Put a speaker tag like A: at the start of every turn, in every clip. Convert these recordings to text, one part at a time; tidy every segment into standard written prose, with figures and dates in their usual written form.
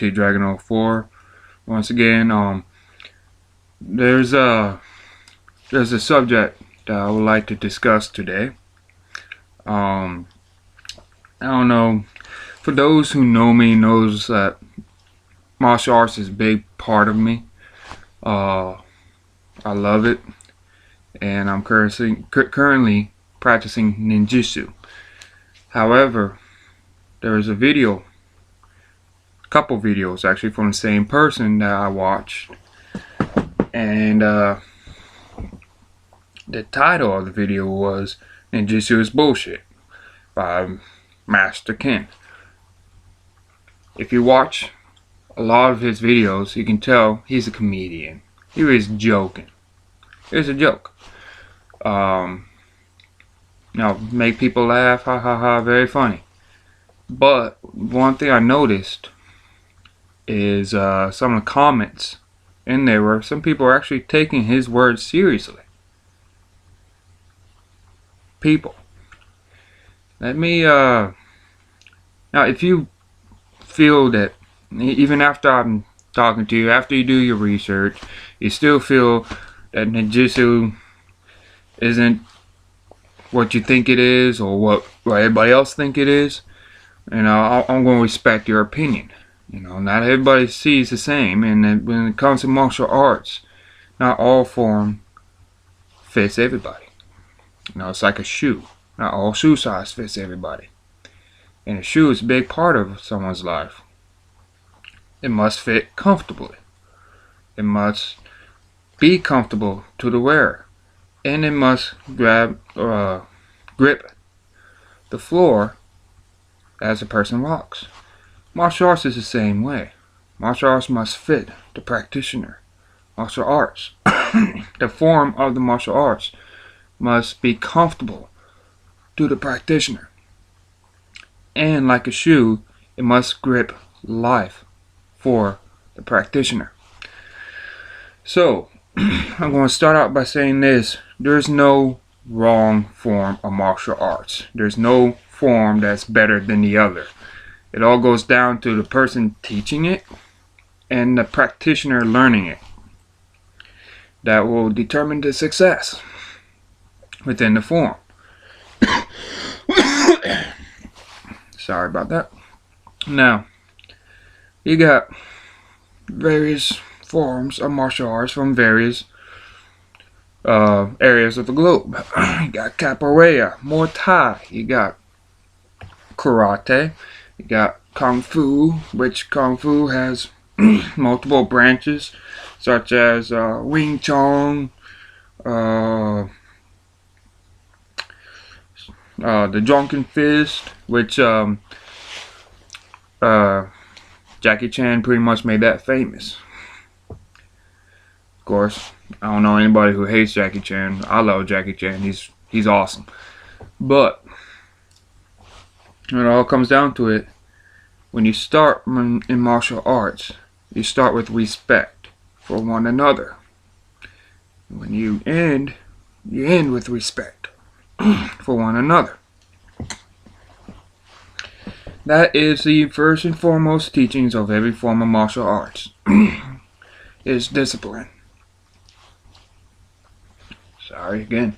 A: T Dragon 04 once again. There's a subject that I would like to discuss today. I don't know, for those who know me knows that martial arts is a big part of me. I love it, and I'm currently practicing ninjutsu. However, there is a couple videos actually from the same person that I watched, and the title of the video was "Ninjutsu is Bullshit" by Master Ken. If you watch a lot of his videos, you can tell he's a comedian. He was joking. It's a joke. Make people laugh, ha ha ha, very funny. But one thing I noticed is some of the comments in there where some people are actually taking his words seriously. People, let me now, if you feel that even after I'm talking to you, after you do your research, you still feel that ninjutsu isn't what you think it is, or what everybody else think it is, I'm going to respect your opinion. Not everybody sees the same, and when it comes to martial arts, not all form fits everybody. It's like a shoe. Not all shoe size fits everybody. And a shoe is a big part of someone's life. It must fit comfortably. It must be comfortable to the wearer. And it must grip the floor as a person walks. Martial arts is the same way. Martial arts must fit the practitioner. Martial arts, the form of the martial arts, must be comfortable to the practitioner. And like a shoe, it must grip life for the practitioner. So, I'm going to start out by saying this. There's no wrong form of martial arts. There's no form that's better than the other. It all goes down to the person teaching it and the practitioner learning it. That will determine the success within the form. Sorry about that. Now, you got various forms of martial arts from various areas of the globe. You got capoeira, Muay Thai, you got karate, you got kung fu, which kung fu has multiple branches, such as Wing Chun, the Drunken Fist, which Jackie Chan pretty much made that famous. Of course, I don't know anybody who hates Jackie Chan. I love Jackie Chan. He's awesome. But when it all comes down to it, when you start in martial arts, you start with respect for one another. When you end with respect for one another. That is the first and foremost teachings of every form of martial arts. Is discipline. Sorry again.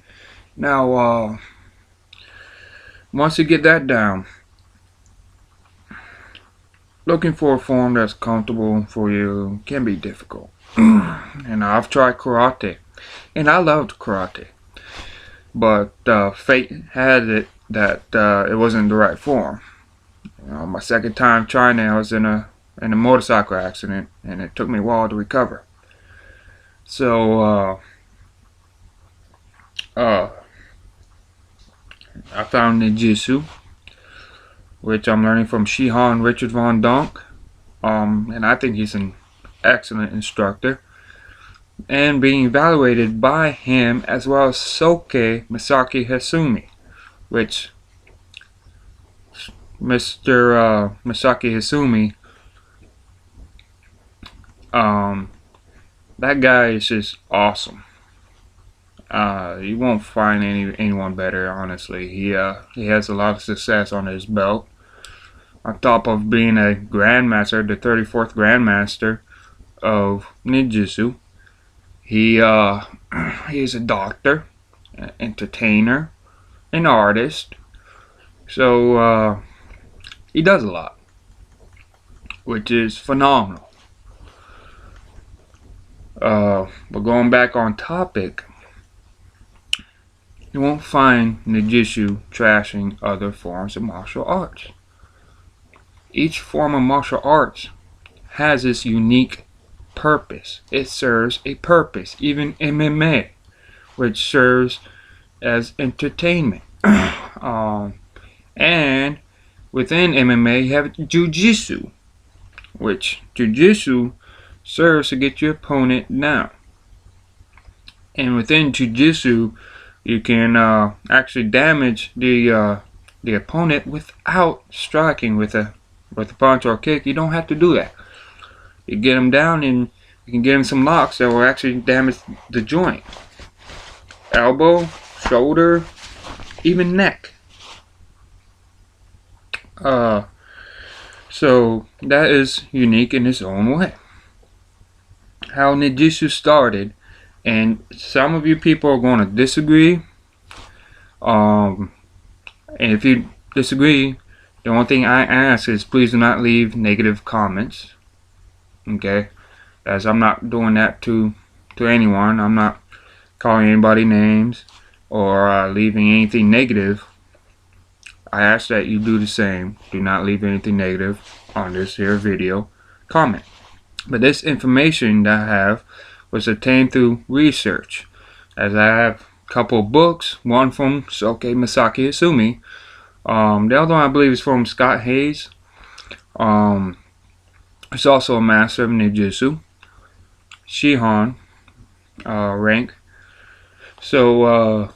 A: Now, once you get that down, looking for a form that's comfortable for you can be difficult. And I've tried karate, and I loved karate, but fate had it that it wasn't the right form. My second time trying it, I was in a motorcycle accident, and it took me a while to recover. So I found ninjutsu, which I'm learning from Shihan Richard Von Dunk, and I think he's an excellent instructor, and being evaluated by him as well as Soke Misaki Hasumi, which Mr. Misaki Hasumi, that guy is just awesome. You won't find anyone better, honestly. He has a lot of success on his belt. on top of being a grandmaster, the 34th grandmaster of ninjutsu, he is a doctor, an entertainer, an artist. So he does a lot, which is phenomenal. But going back on topic, you won't find ninjutsu trashing other forms of martial arts. Each form of martial arts has its unique purpose. It serves a purpose. Even MMA, which serves as entertainment. And within MMA, you have jujitsu, which jujitsu serves to get your opponent down. And within jujitsu, you can actually damage the opponent without striking with a punch or a kick. You don't have to do that. You get him down and you can get him some locks that will actually damage the joint. Elbow, shoulder, even neck. So that is unique in its own way. How ninjutsu started, and some of you people are going to disagree. And if you disagree, the only thing I ask is please do not leave negative comments. Okay, as I'm not doing that to anyone. I'm not calling anybody names or leaving anything negative. I ask that you do the same. Do not leave anything negative on this here video comment. But this information that I have was obtained through research, as I have a couple of books, one from Soke Masaki Asumi. The other one I believe is from Scott Hayes. He's also a master of ninjutsu, Shihan rank. So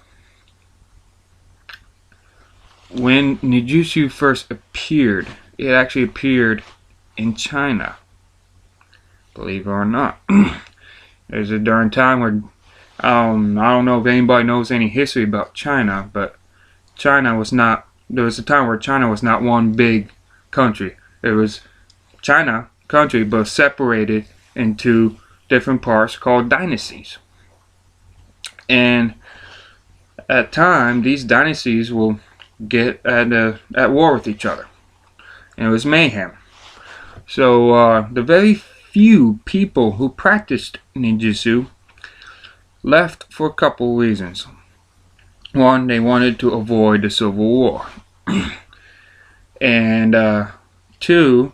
A: when ninjutsu first appeared, it actually appeared in China, believe it or not. There's a during time where I don't know if anybody knows any history about China, but China was not. There was a time where China was not one big country. It was China country, but separated into different parts called dynasties. And at time, these dynasties will get at war with each other, and it was mayhem. So the very few people who practiced ninjutsu left for a couple reasons. One, they wanted to avoid the Civil War. And two,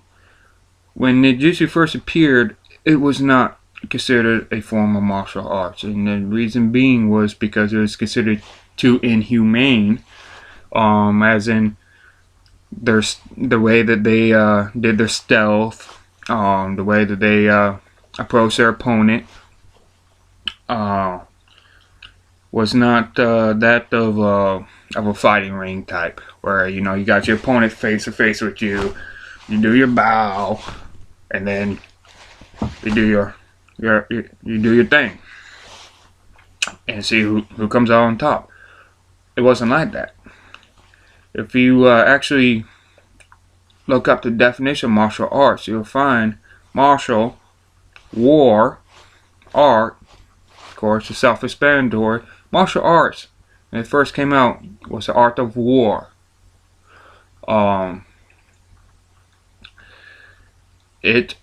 A: when ninjutsu first appeared, it was not considered a form of martial arts, and the reason being was because it was considered too inhumane, as in the way that they did their stealth, the way that they approached their opponent was not that of a fighting ring type, where you got your opponent face to face with you, you do your bow, and then you do your thing and see who comes out on top. It wasn't like that. If you actually look up the definition of martial arts, you'll find martial, war, art. Of course, it's self-explanatory. Martial arts, when it first came out, was the art of war. It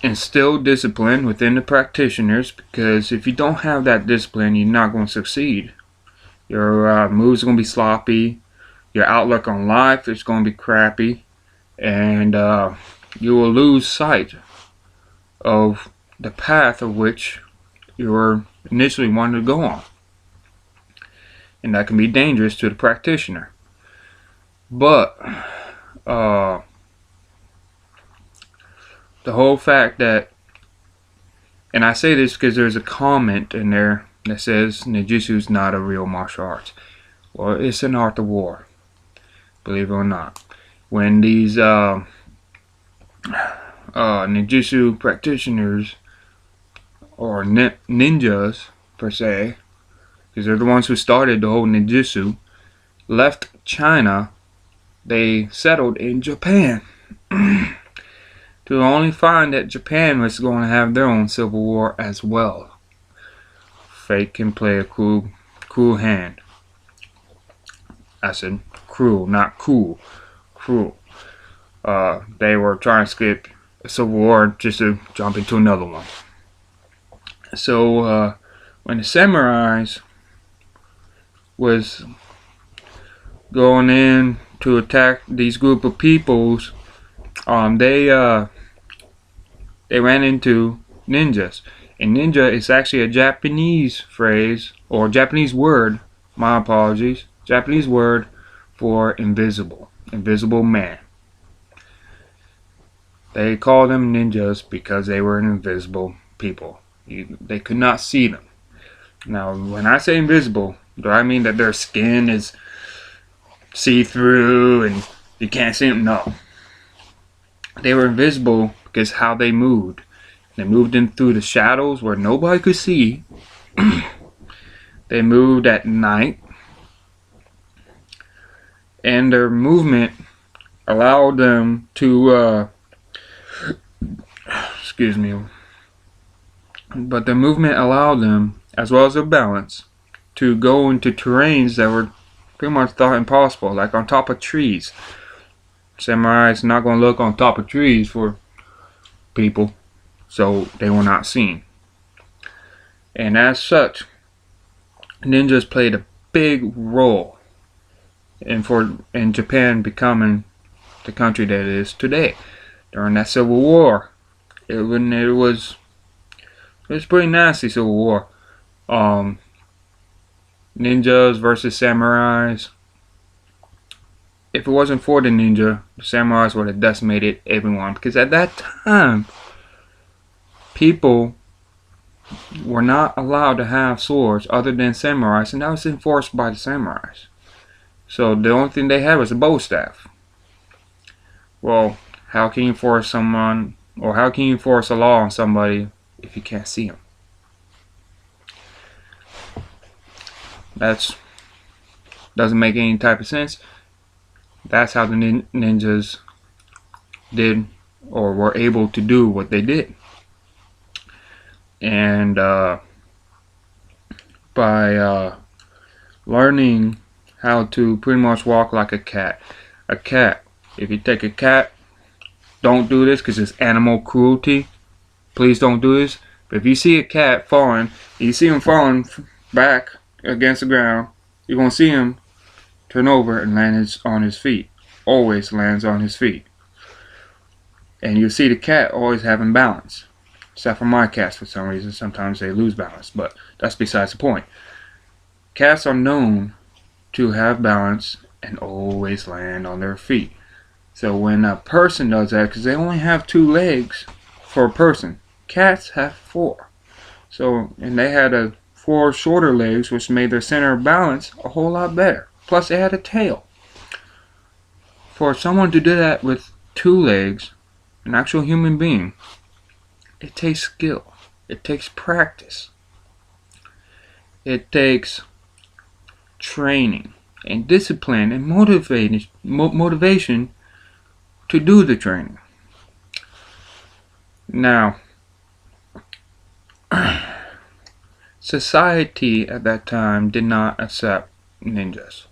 A: instilled discipline within the practitioners, because if you don't have that discipline, you're not going to succeed. Your moves are going to be sloppy. Your outlook on life is going to be crappy, and you will lose sight of the path of which you were initially wanting to go on, and that can be dangerous to the practitioner. But the whole fact that, and I say this because there's a comment in there that says ninjutsu is not a real martial arts. Well, it's an art of war, believe it or not. When these ninjutsu practitioners, or ninjas per se, because they're the ones who started the whole ninjutsu, left China, they settled in Japan. to only find that Japan was going to have their own civil war as well. Fate can play a cruel hand. I said cruel, not cool. Cruel. They were trying to skip a civil war just to jump into another one. So when the samurais was going in to attack these group of peoples, they ran into ninjas. And ninja is actually a Japanese phrase, or Japanese word, my apologies, Japanese word for invisible man. They called them ninjas because they were invisible people. They could not see them. Now, when I say invisible, do I mean that their skin is see-through and you can't see them? No. They were invisible because how they moved. They moved in through the shadows where nobody could see. They moved at night. And their movement allowed them to, excuse me, but the movement allowed them, as well as their balance, to go into terrains that were pretty much thought impossible, like on top of trees. Samurai is not going to look on top of trees for people, so they were not seen. And as such, ninjas played a big role in Japan becoming the country that it is today. During that civil war, it was pretty nasty civil war. Ninjas versus samurais. If it wasn't for the ninja, the samurais would have decimated everyone, because at that time, people were not allowed to have swords other than samurais, and that was enforced by the samurais. So the only thing they had was a bow staff. Well, how can you force someone, or how can you force a law on somebody if you can't see them? That doesn't make any type of sense. That's how the ninjas did, or were able to do what they did. And by learning how to pretty much walk like a cat. A cat. If you take a cat, don't do this because it's animal cruelty. Please don't do this. But if you see a cat falling, you see him falling back against the ground, you're going to see him turn over and land on his feet. Always lands on his feet. And you'll see the cat always having balance. Except for my cats, for some reason. Sometimes they lose balance, but that's besides the point. Cats are known to have balance and always land on their feet. So when a person does that, because they only have 2 legs for a person, cats have 4. So, and they had 4 shorter legs, which made their center of balance a whole lot better. Plus, they had a tail. For someone to do that with 2 legs, an actual human being, it takes skill. It takes practice. It takes training and discipline and motivation to do the training. Now, society at that time did not accept ninjas.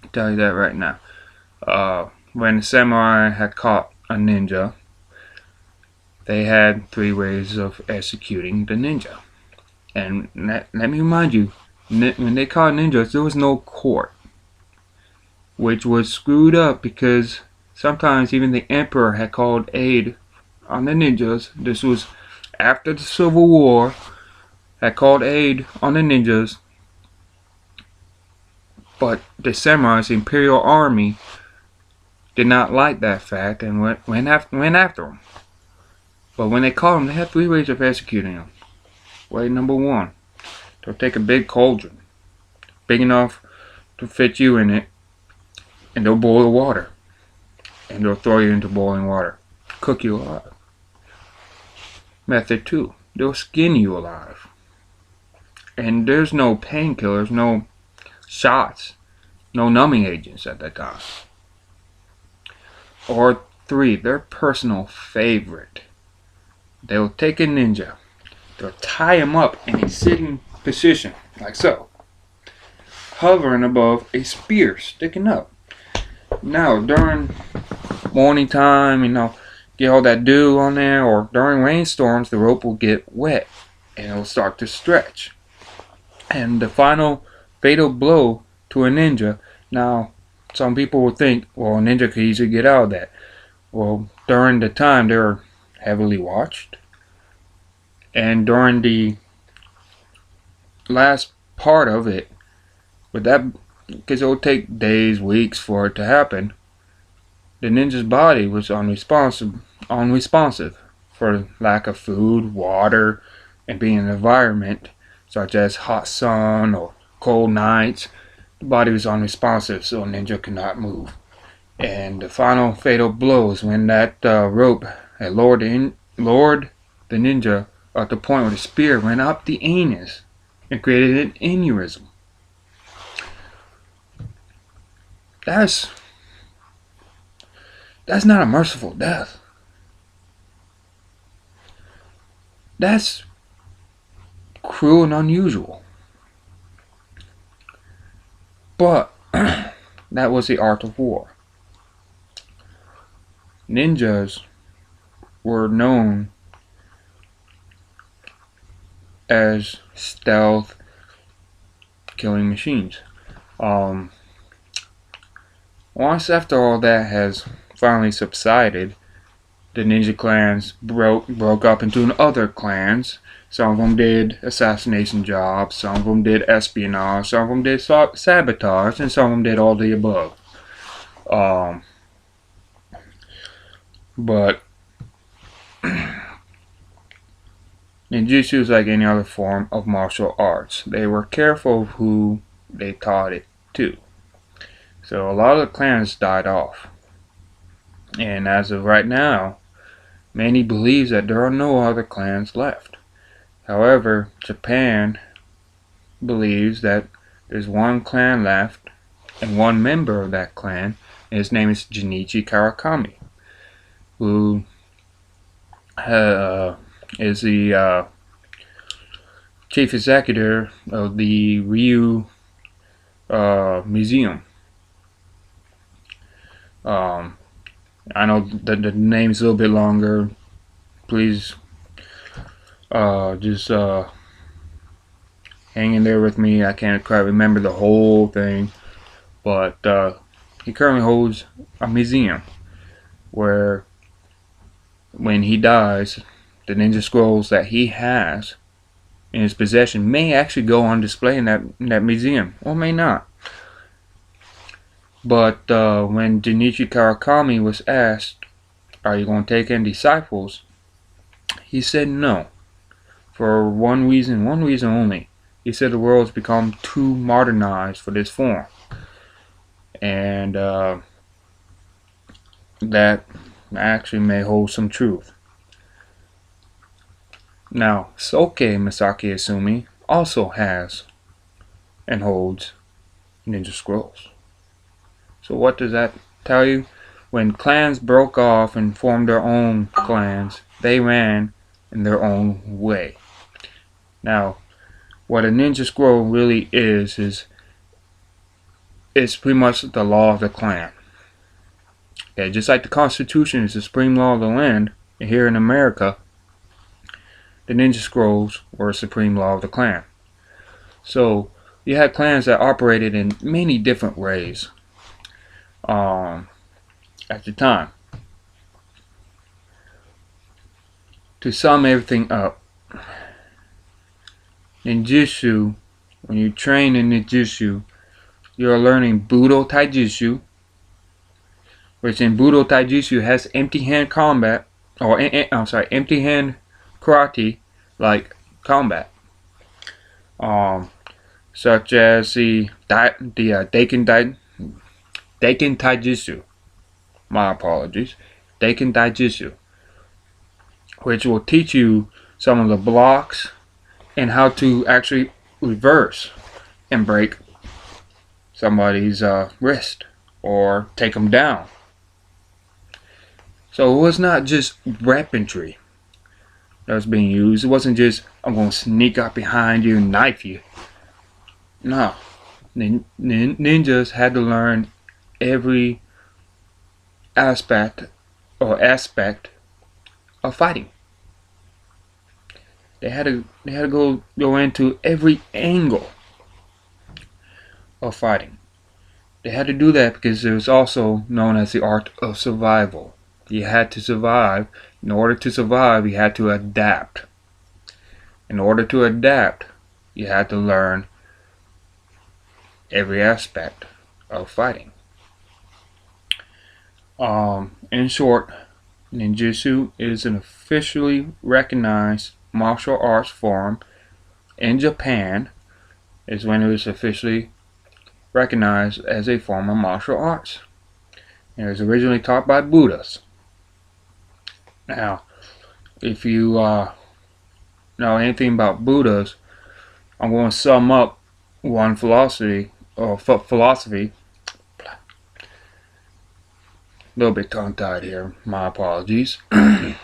A: I'll tell you that right now. When the samurai had caught a ninja, they had 3 ways of executing the ninja. And let me remind you, when they caught ninjas, there was no court, which was screwed up because sometimes even the emperor had called aid on the ninjas. This was after the Civil War, had called aid on the ninjas, but the samurais, the imperial army, did not like that fact and went after them. But when they caught them, they had 3 ways of executing them. Way number 1, they'll take a big cauldron, big enough to fit you in it, and they'll boil the water. And they'll throw you into boiling water, cook you alive. Method 2, they'll skin you alive. And there's no painkillers, no shots, no numbing agents at that time. Or 3, their personal favorite. They'll take a ninja, they'll tie him up in a sitting position, like so, hovering above a spear sticking up. Now, during morning time, get all that dew on there, or during rainstorms, the rope will get wet and it'll start to stretch. And the final fatal blow to a ninja. Now, some people will think, well, a ninja could easily get out of that. Well, during the time, they're heavily watched. And during the last part of it, with that, because it will take days, weeks for it to happen, the ninja's body was unresponsive for lack of food, water, and being in an environment such as hot sun or cold nights. The body was unresponsive, so ninja could not move. And the final fatal blow is when that rope had lowered the ninja at the point where the spear went up the anus and created an aneurysm. That's not a merciful death. That's cruel and unusual. But that was the art of war. Ninjas were known as stealth killing machines. Once after all that has finally subsided, the ninja clans broke up into other clans. Some of them did assassination jobs, some of them did espionage, some of them did sabotage, and some of them did all the above. But ninjutsu is like any other form of martial arts. They were careful of who they taught it to. So a lot of the clans died off. And as of right now, many believes that there are no other clans left. However, Japan believes that there's one clan left and one member of that clan, and his name is Junichi Kawakami, who is the chief executive of the Ryu Museum. I know that the name's a little bit longer. Please just hang in there with me. I can't quite remember the whole thing, but he currently holds a museum where when he dies, the ninja scrolls that he has in his possession may actually go on display in that museum, or may not. But when Junichi Kawakami was asked, are you going to take in disciples? He said no. For one reason only. He said the world has become too modernized for this form. And that actually may hold some truth. Now, Soke Masaki Asumi also has and holds ninja scrolls. So what does that tell you? When clans broke off and formed their own clans, they ran in their own way. Now, what a ninja scroll really is it's pretty much the law of the clan. Okay, just like the Constitution is the supreme law of the land, here in America, the ninja scrolls were a supreme law of the clan. So you had clans that operated in many different ways at the time. To sum everything up, ninjutsu, when you train in ninjutsu, you're learning Budo Taijutsu, which in Budo Taijutsu has empty hand combat, or empty hand karate like combat, such as the Daiken Taijutsu. My apologies, Daiken Taijutsu, which will teach you some of the blocks and how to actually reverse and break somebody's wrist or take them down. So it was not just weaponry that was being used. It wasn't just, I'm going to sneak up behind you and knife you. No. Ninjas had to learn every aspect of fighting. They had to go into every angle of fighting. They had to do that because it was also known as the art of survival. You had to survive. In order to survive, you had to adapt. In order to adapt, you had to learn every aspect of fighting. In short, ninjutsu is an officially recognized martial arts form in Japan. Is when it was officially recognized as a form of martial arts. It was originally taught by Buddhists. Now, if you know anything about Buddhists, I'm going to sum up one philosophy, a little bit tongue-tied here, my apologies. I'm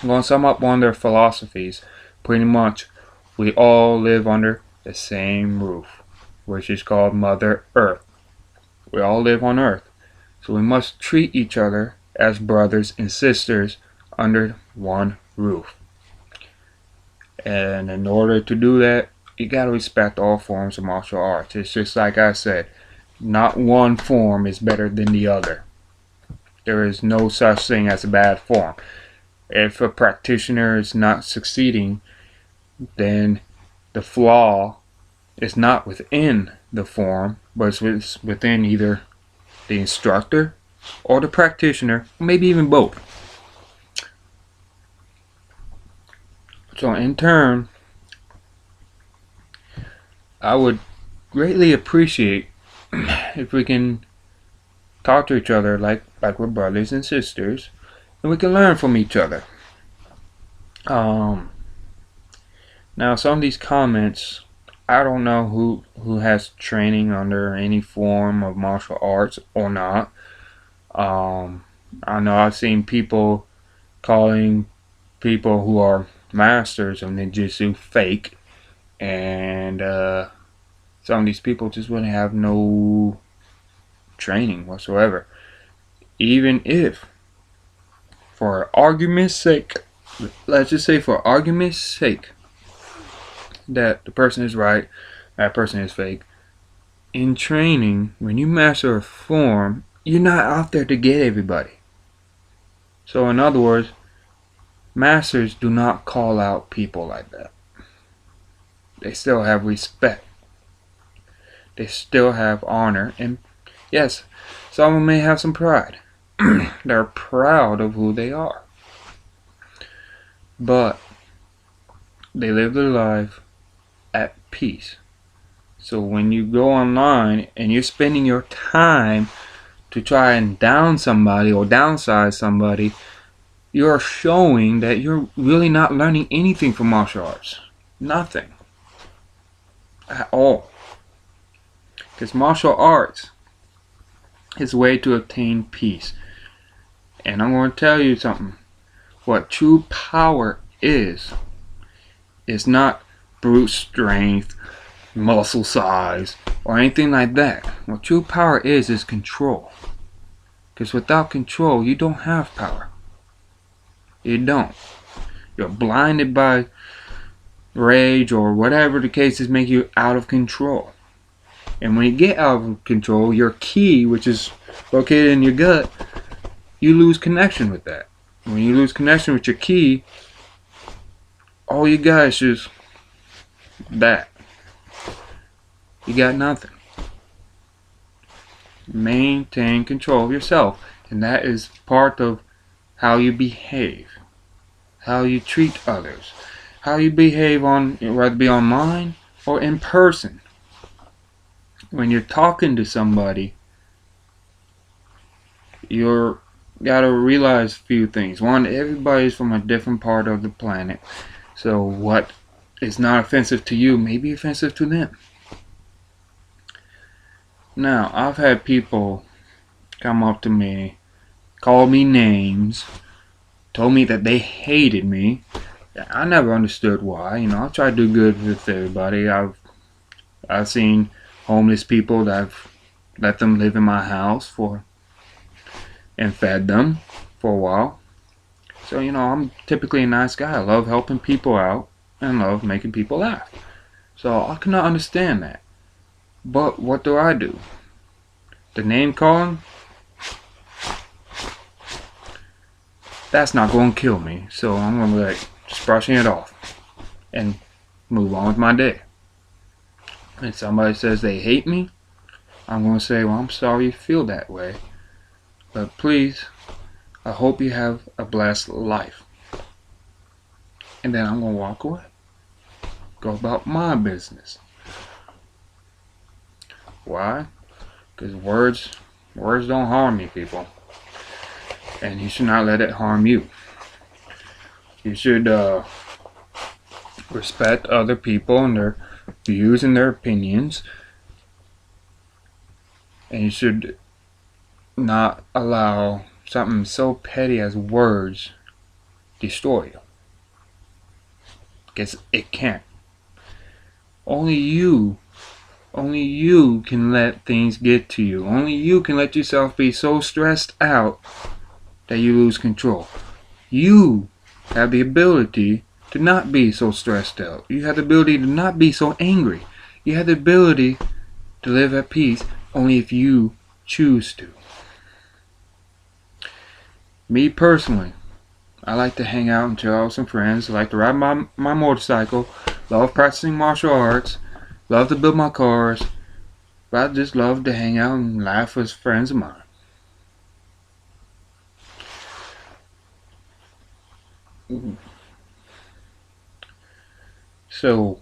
A: going to sum up one of their philosophies. Pretty much, we all live under the same roof, which is called Mother Earth. We all live on Earth, so we must treat each other as brothers and sisters under one roof. And in order to do that, you gotta respect all forms of martial arts. It's just like I said, not one form is better than the other. There is no such thing as a bad form. If a practitioner is not succeeding, then the flaw is not within the form, but it's within either the instructor or the practitioner, or maybe even both. So in turn, I would greatly appreciate if we can talk to each other like we're brothers and sisters, and we can learn from each other. Now some of these comments, I don't know who has training under any form of martial arts or not. I know I've seen people calling people who are masters of ninjutsu fake, and some of these people just wouldn't have no training whatsoever. Even if, for argument's sake, let's just say for argument's sake, that the person is right, that person is fake. In training, when you master a form, you're not out there to get everybody. So in other words, masters do not call out people like that. They still have respect. They still have honor. And yes, some of them may have some pride. They're proud of who they are. But they live their life at peace. So when you go online and you're spending your time to try and down somebody or downsize somebody, you're showing that you're really not learning anything from martial arts. Nothing. At all. Because martial arts is a way to obtain peace. And I'm going to tell you something. What true power is not brute strength, muscle size, or anything like that. What true power is control. Because without control, you don't have power. You don't. You're blinded by rage or whatever the case is, make you out of control. And when you get out of control, your ki, which is located in your gut, you lose connection with that. When you lose connection with your ki, all you got is just that. You got nothing. Maintain control of yourself. And that is part of how you behave. How you treat others. How you behave on, whether it be online or in person. When you're talking to somebody, you're gotta realize a few things. One, everybody's from a different part of the planet. So what is not offensive to you may be offensive to them. Now, I've had people come up to me called me names, told me that they hated me. I never understood why. I try to do good with everybody. I've seen homeless people that I've let them live in my house and fed them for a while. So I'm typically a nice guy. I love helping people out and love making people laugh. So I cannot understand that. But what do? The name calling, that's not going to kill me. So I'm going to be like, just brushing it off and move on with my day. If somebody says they hate me, I'm going to say, well, I'm sorry you feel that way. But please, I hope you have a blessed life. And then I'm going to walk away. Go about my business. Why? Because words don't harm me, people. And you should not let it harm you. You should respect other people and their views and their opinions. And you should not allow something so petty as words destroy you. Because it can't. Only you can let things get to you. Only you can let yourself be so stressed out that you lose control. You have the ability to not be so stressed out. You have the ability to not be so angry. You have the ability to live at peace only if you choose to. Me personally, I like to hang out and chill out with some friends. I like to ride my motorcycle. Love practicing martial arts. Love to build my cars. But I just love to hang out and laugh with friends of mine. So,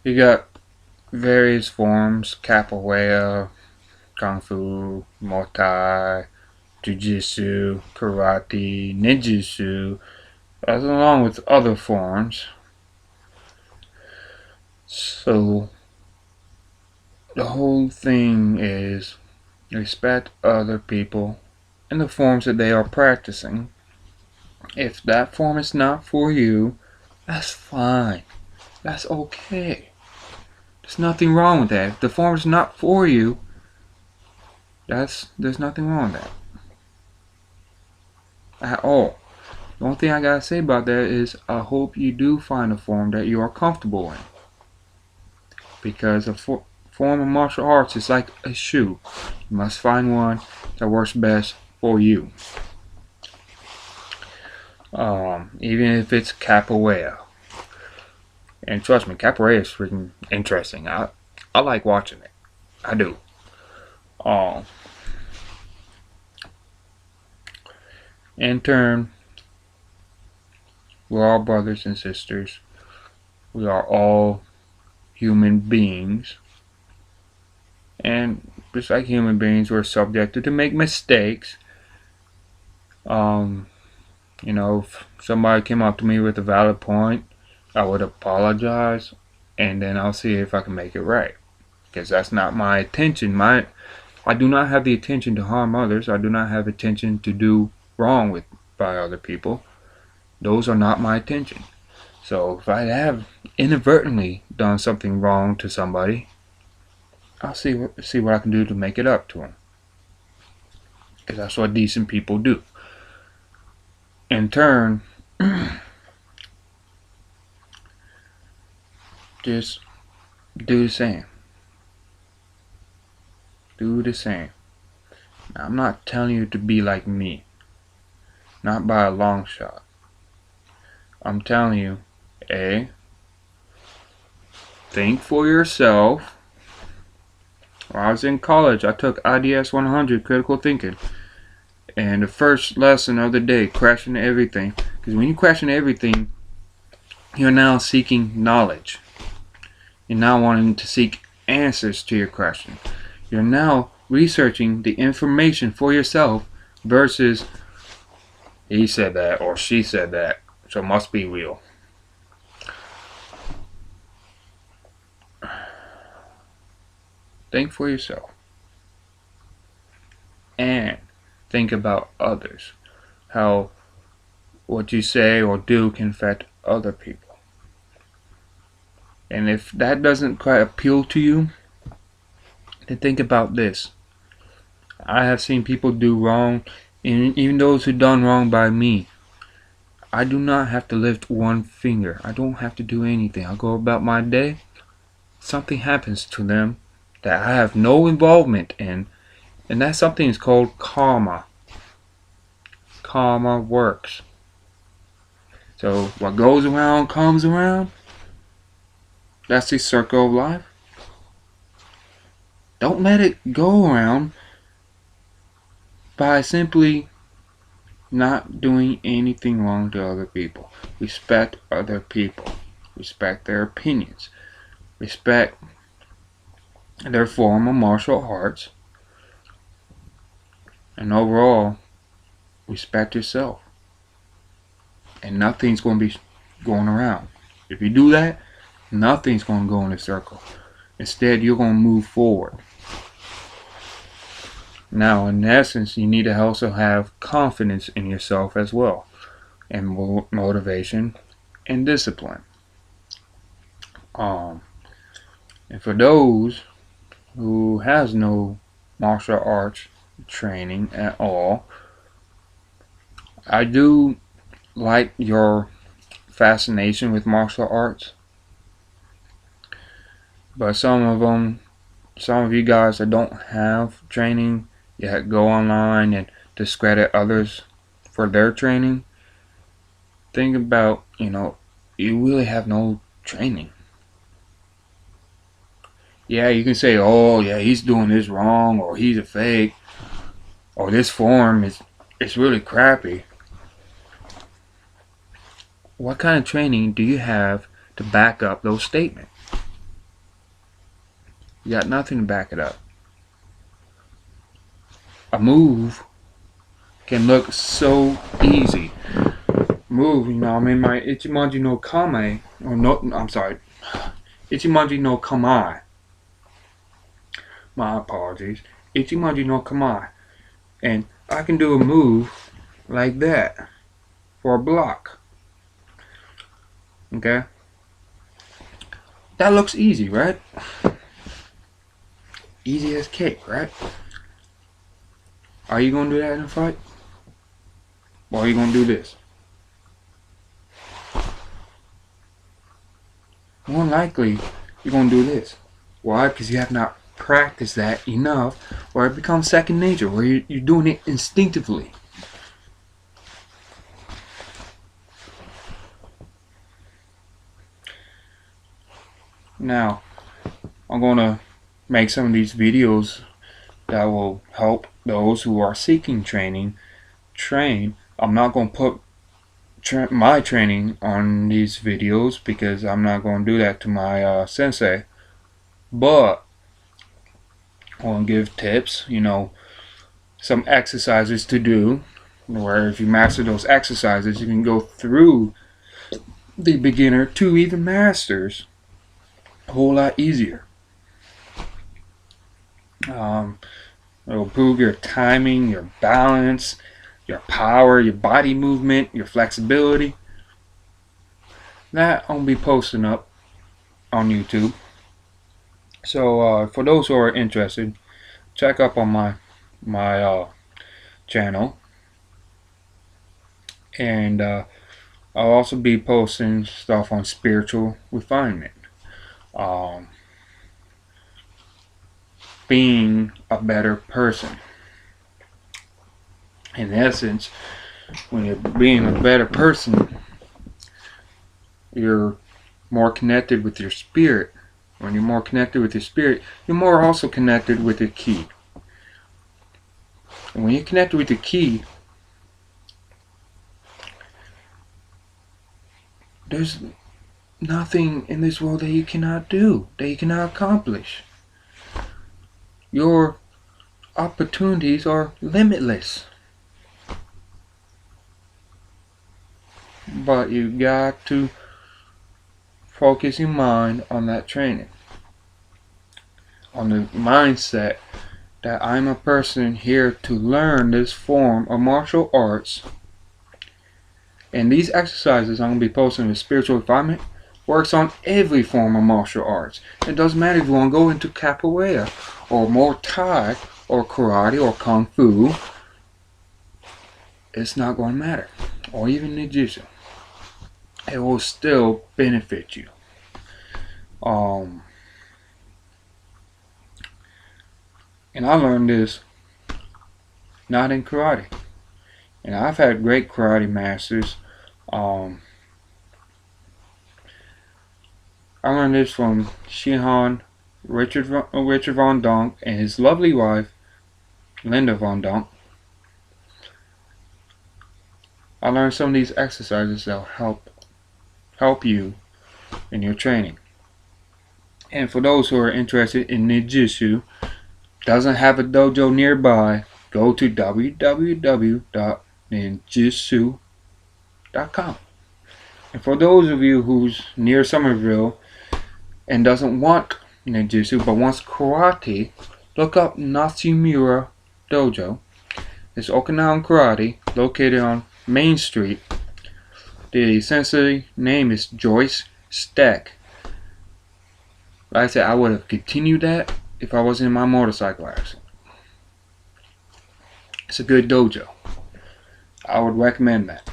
A: you got various forms: capoeira, kung fu, muay thai, jiu-jitsu, karate, ninjutsu, as along with other forms. So, the whole thing is respect other people and the forms that they are practicing. If that form is not for you, that's fine. That's okay. There's nothing wrong with that. If the form is not for you, there's nothing wrong with that. At all. The only thing I gotta say about that is I hope you do find a form that you are comfortable in. Because a form of martial arts is like a shoe. You must find one that works best for you. Even if it's capoeira. And trust me, capoeira is freaking interesting. I like watching it. I do. In turn, we're all brothers and sisters. We are all human beings. And just like human beings, we're subjected to make mistakes. If somebody came up to me with a valid point, I would apologize, and then I'll see if I can make it right. Because that's not my intention. I do not have the intention to harm others. I do not have intention to do wrong by other people. Those are not my intention. So if I have inadvertently done something wrong to somebody, I'll see what I can do to make it up to them. Because that's what decent people do. In turn, just do the same. Do the same. Now, I'm not telling you to be like me. Not by a long shot. I'm telling you, think for yourself. When I was in college, I took IDS 100, critical thinking. And the first lesson of the day, crashing everything. Because when you crash into everything, you're now seeking knowledge. You're now wanting to seek answers to your question. You're now researching the information for yourself versus he said that or she said that, so it must be real. Think for yourself. and think about others. How what you say or do can affect other people. And if that doesn't quite appeal to you, then think about this. I have seen people do wrong, and even those who done wrong by me. I do not have to lift one finger. I don't have to do anything. I go about my day. Something happens to them that I have no involvement in, and that something is called karma. Karma works. So what goes around comes around. That's the circle of life. Don't let it go around by simply not doing anything wrong to other people. Respect other people. Respect their opinions. Respect their form of martial arts. And overall, respect yourself. And nothing's going to be going around. If you do that, nothing's going to go in a circle. Instead, you're going to move forward. Now, in essence, you need to also have confidence in yourself as well, and motivation and discipline. And for those who has no martial arts training at all, I do like your fascination with martial arts, but some of you guys that don't have training yet go online and discredit others for their training. Think about, you really have no training. Yeah, you can say, oh yeah, he's doing this wrong, or he's a fake, or this form it's really crappy. What kind of training do you have to back up those statements? You got nothing to back it up. A move can look so easy. Move, I'm in my Ichimonji no Kame, or no, I'm sorry, Ichimonji no Kamae. My apologies. Ichimonji no Kamae. And I can do a move like that for a block. Okay? That looks easy, right? Easy as cake, right? Are you going to do that in a fight? Or are you going to do this? More than likely, you're going to do this. Why? Because you have not practiced that enough, or it becomes second nature, where you're doing it instinctively. Now, I'm going to make some of these videos that will help those who are seeking training train. I'm not going to put my training on these videos because I'm not going to do that to my sensei, but I'm going to give tips, some exercises to do, where if you master those exercises, you can go through the beginner to even masters a whole lot easier. It'll improve your timing, your balance, your power, your body movement, your flexibility. That I'll be posting up on YouTube. So for those who are interested, check up on my channel, and I'll also be posting stuff on spiritual refinement. Being a better person. In essence, when you're being a better person, you're more connected with your spirit. When you're more connected with your spirit, you're more also connected with your ki. And when you're connected with your ki, there's nothing in this world that you cannot do, that you cannot accomplish. Your opportunities are limitless. But you got to focus your mind on that training, on the mindset that I'm a person here to learn this form of martial arts. And these exercises I'm going to be posting with Spiritual Refinement works on every form of martial arts. It doesn't matter if you want to go into capoeira or Muay Thai or karate or kung fu. It's not going to matter. Or even ninjutsu. It will still benefit you. And I learned this not in karate. And I've had great karate masters. I learned this from Shihan Richard Von Donk and his lovely wife, Linda Von Donk. I learned some of these exercises that will help you in your training. And for those who are interested in ninjutsu, doesn't have a dojo nearby, go to www.ninjutsu.com. And for those of you who's near Somerville and doesn't want ninjutsu but wants karate, look up Natsimura Dojo. It's Okinawan karate, located on Main Street. The sensei name is Joyce Steck. Like I said, I would have continued that if I wasn't in my motorcycle accident. It's a good dojo. I would recommend that.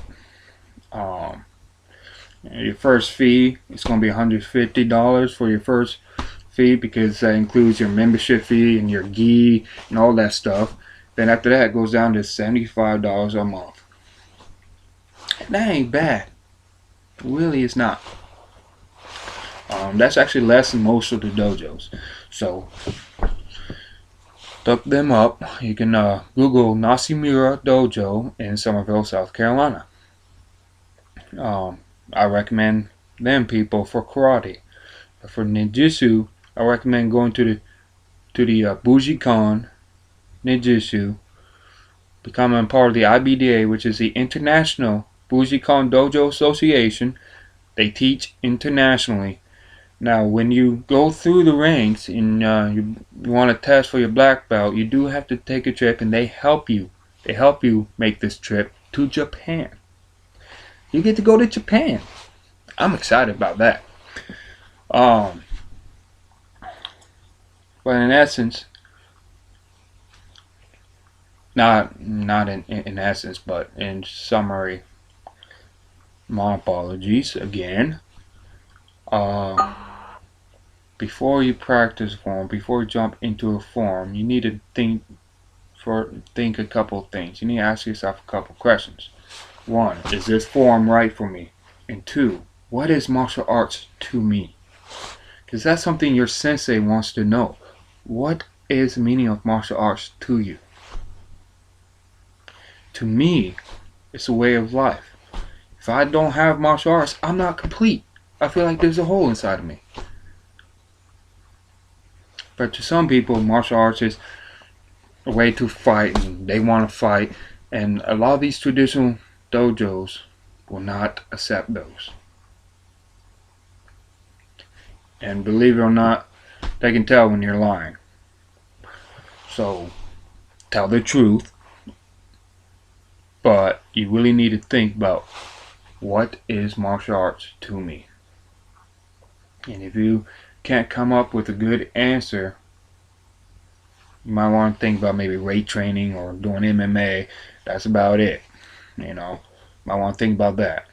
A: Your first fee is going to be $150 for your first fee, because that includes your membership fee and your gi and all that stuff. Then after that, it goes down to $75 a month. And that ain't bad. It really is not. That's actually less than most of the dojos. So look them up. You can Google Natsimura Dojo in Somerville, South Carolina. I recommend them people for karate. But for ninjutsu, I recommend going to the Bujinkan Ninjutsu, becoming part of the IBDA, which is the International Bujinkan Dojo Association. They teach internationally. Now, when you go through the ranks and you want to test for your black belt, you do have to take a trip, and they help you. They help you make this trip to Japan. You get to go to Japan. I'm excited about that. But in essence, not in essence, but in summary, my apologies again. Before you practice form, before you jump into a form, you need to think a couple of things. You need to ask yourself a couple questions. 1, is this form right for me? And 2, what is martial arts to me? Because that's something your sensei wants to know. What is the meaning of martial arts to you? To me, it's a way of life. If I don't have martial arts, I'm not complete. I feel like there's a hole inside of me. But to some people, martial arts is a way to fight, and they want to fight. And a lot of these traditional dojos will not accept those. And believe it or not, they can tell when you're lying. So, tell the truth. But you really need to think about, what is martial arts to me? And if you can't come up with a good answer, you might want to think about maybe weight training or doing MMA. That's about it. Might want to think about that.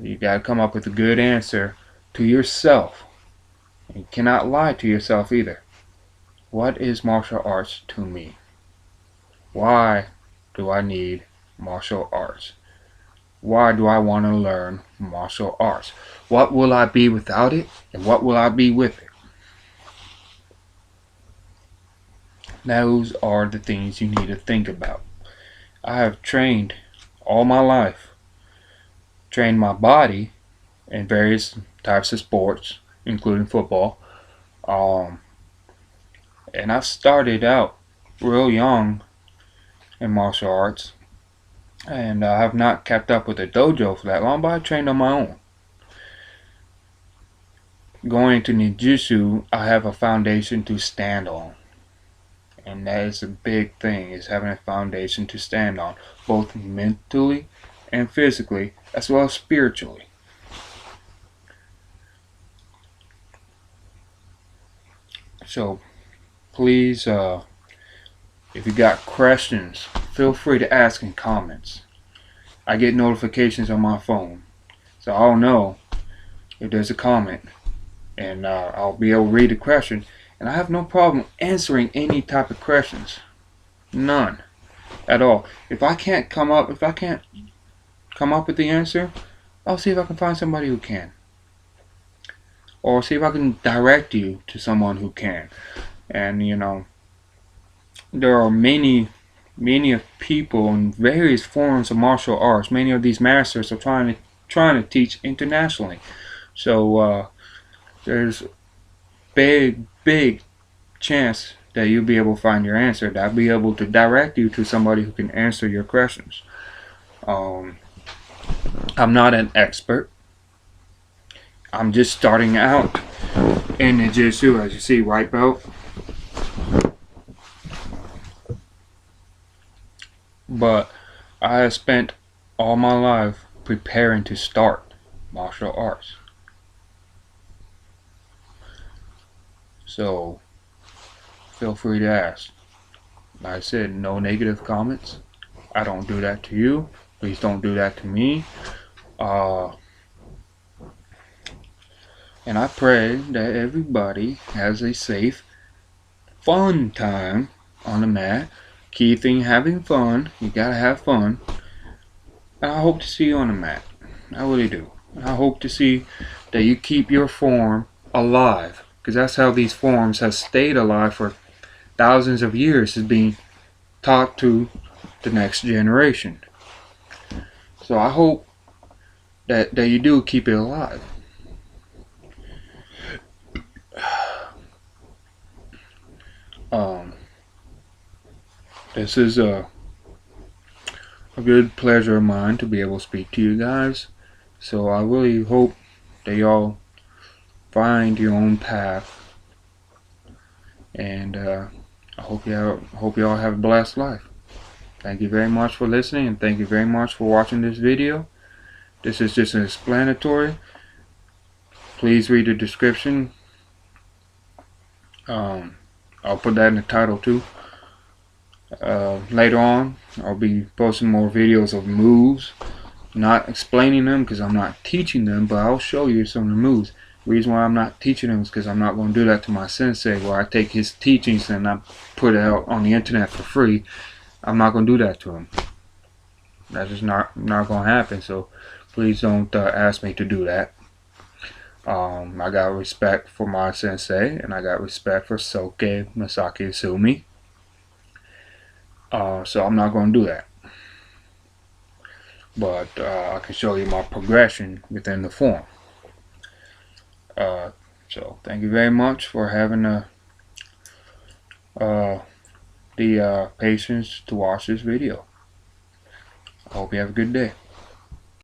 A: You got to come up with a good answer to yourself. You cannot lie to yourself either. What is martial arts to me? Why do I need martial arts? Why do I want to learn martial arts? What will I be without it, and what will I be with it? Those are the things you need to think about. I have trained all my life, trained my body in various types of sports, including football. And I started out real young in martial arts, and I have not kept up with a dojo for that long, but I trained on my own. Going into ninjutsu, I have a foundation to stand on. And that is a big thing, is having a foundation to stand on, both mentally and physically, as well as spiritually. So please, if you got questions, feel free to ask in comments. I get notifications on my phone, so I'll know if there's a comment, and I'll be able to read the question. And I have no problem answering any type of questions, none at all. If I can't come up with the answer, I'll see if I can find somebody who can, or see if I can direct you to someone who can. And there are many people in various forms of martial arts. Many of these masters are trying to teach internationally. So there's big chance that you'll be able to find your answer, that I'll be able to direct you to somebody who can answer your questions. I'm not an expert. I'm just starting out in ninjutsu. As you see, white belt. But I have spent all my life preparing to start martial arts. So feel free to ask. Like I said, no negative comments. I don't do that to you. Please don't do that to me. And I pray that everybody has a safe, fun time on the mat. Key thing, having fun. You gotta have fun. And I hope to see you on the mat. I really do. I hope to see that you keep your form alive, because that's how these forms have stayed alive for thousands of years, is being taught to the next generation. So I hope that you do keep it alive. This is a good pleasure of mine to be able to speak to you guys. So I really hope that y'all find your own path, and I hope y'all have a blessed life. Thank you very much for listening, and thank you very much for watching this video. This is just an explanatory. Please read the description. I'll put that in the title too. Later on, I'll be posting more videos of moves, not explaining them because I'm not teaching them, but I'll show you some of the moves. The reason why I'm not teaching them is because I'm not going to do that to my sensei, where I take his teachings and I put it out on the internet for free. I'm not going to do that to him. That's just not going to happen. So please don't ask me to do that. I got respect for my sensei, and I got respect for Soke Masaki Sumi. So I'm not going to do that. But I can show you my progression within the form. So thank you very much for having the patience to watch this video. I hope you have a good day.